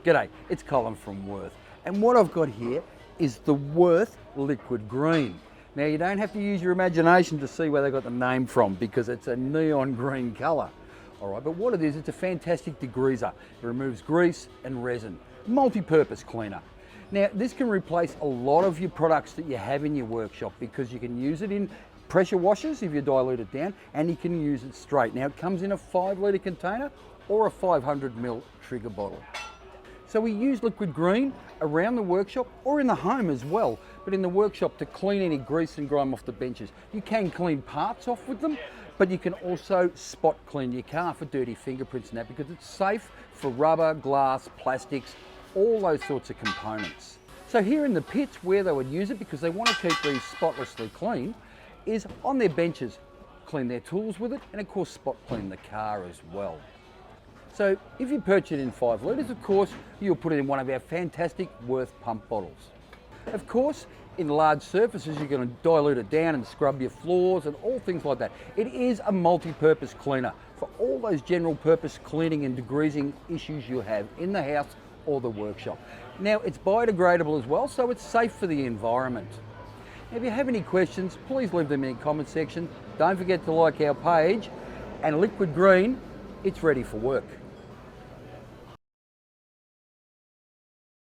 G'day, it's Colin from Wurth, and what I've got here is the Wurth Liquid Green. Now you don't have to use your imagination to see where they got the name from because it's a neon green colour. Alright, but what it is, it's a fantastic degreaser. It removes grease and resin. Multi-purpose cleaner. Now this can replace a lot of your products that you have in your workshop because you can use it in pressure washers if you dilute it down, and you can use it straight. Now it comes in a 5 litre container or a 500ml trigger bottle. So we use liquid green around the workshop or in the home as well, but in the workshop to clean any grease and grime off the benches. You can clean parts off with them, but you can also spot clean your car for dirty fingerprints and that because it's safe for rubber, glass, plastics, all those sorts of components. So here in the pits where they would use it because they want to keep these spotlessly clean is on their benches, clean their tools with it, and of course spot clean the car as well. So if you purchase it in 5 litres, of course, you'll put it in one of our fantastic Wurth pump bottles. Of course, in large surfaces, you're going to dilute it down and scrub your floors and all things like that. It is a multi-purpose cleaner for all those general purpose cleaning and degreasing issues you have in the house or the workshop. Now, it's biodegradable as well, so it's safe for the environment. Now, if you have any questions, please leave them in the comment section. Don't forget to like our page, and Liquid Green, it's ready for work.